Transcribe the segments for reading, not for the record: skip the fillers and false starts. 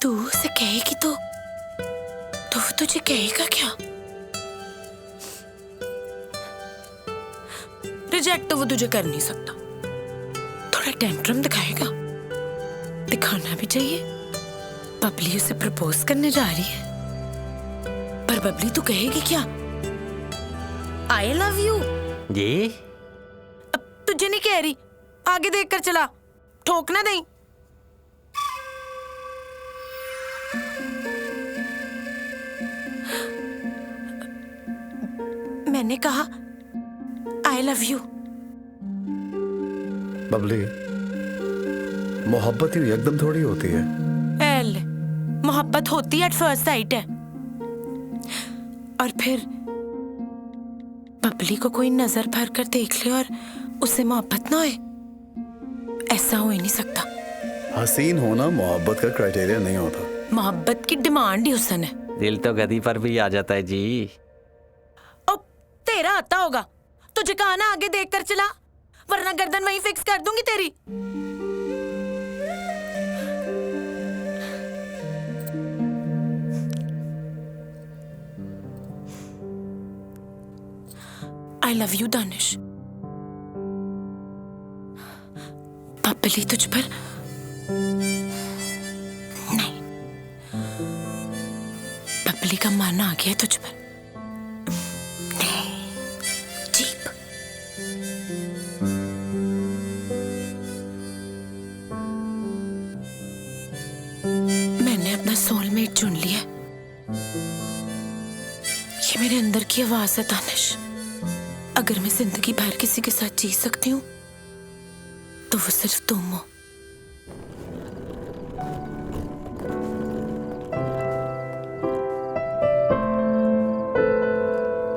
तू उसे कहेगी तो वो तुझे कहेगा क्या? रिजेक्ट तो वो तुझे कर नहीं सकता, थोड़ा टेंट्रम दिखाएगा, दिखाना भी चाहिए। बबली उसे प्रपोज करने जा रही है, पर बबली तू कहेगी क्या? I love you. जी अब तुझे नहीं कह रही, आगे देख कर चला, ठोक ना दई। मैंने कहा आई लव यू। बबली, मोहब्बत यूं एकदम थोड़ी होती है। एल, मोहब्बत होती है एट फर्स्ट साइट है, और फिर बबली को कोई नजर भर कर देख ले और उससे मोहब्बत ना होए, ऐसा हो ही नहीं सकता। हसीन होना मोहब्बत का क्राइटेरिया नहीं होता। मोहब्बत की डिमांड ही हुस्न है। दिल तो गदी पर भी आ जाता है जी। ओ, तेरा आता होगा, तुझे कहा ना आगे देख कर चला, वरना गर्दन वहीं फिक्स कर दूंगी तेरी। I love you Danish. Babli तुझ पर नहीं, बबली का मन आ गया तुझ पर। नहीं, चीप। मैंने अपना सोलमेट चुन लिया। ये मेरे अंदर की आवाज है दानिश। अगर मैं जिंदगी भर किसी के साथ जी सकती हूँ तो वो सिर्फ तुम हो।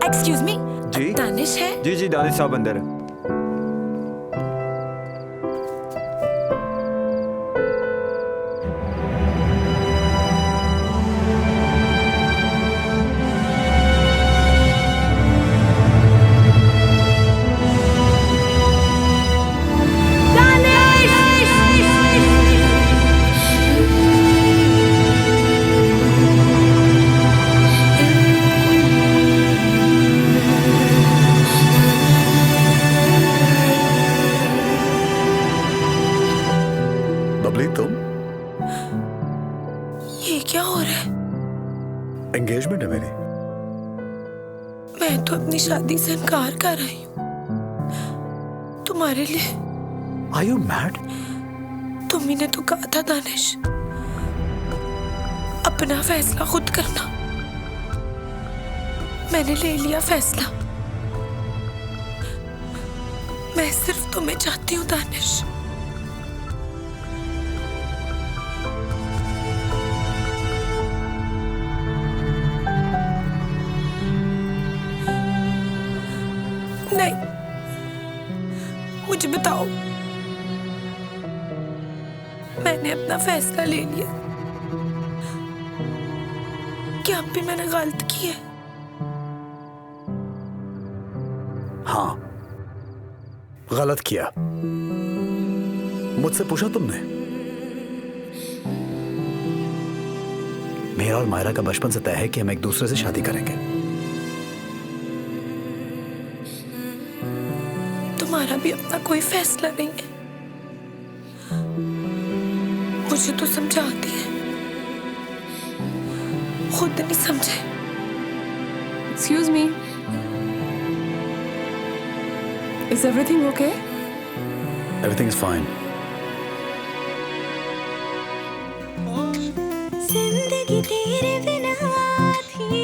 एक्सक्यूज मी, जी दानिश है? जी जी दानिश साहब अंदर है। बबली, तुम? ये क्या हो रहा है? एंगेजमेंट है मेरी। मैं तो अपनी शादी से इनकार कर रही हूँ तुम्हारे लिए। Are you mad? तुम ही ने तो कहा था दानिश, अपना फैसला खुद करना। मैंने ले लिया फैसला। मैं सिर्फ तुम्हें चाहती हूँ दानिश। नहीं, मुझे बताओ, मैंने अपना फैसला ले लिया, क्या अब भी मैंने गलत की है? हाँ, गलत किया। मुझसे पूछा तुमने? मेरा और मायरा का बचपन से तय है कि हम एक दूसरे से शादी करेंगे। तुम्हारा भी अपना कोई फैसला नहीं है, मुझे तो समझाती है, खुद नहीं समझे। Excuse me. Is everything okay? Everything is fine. जिंदगी तेरे बिना थी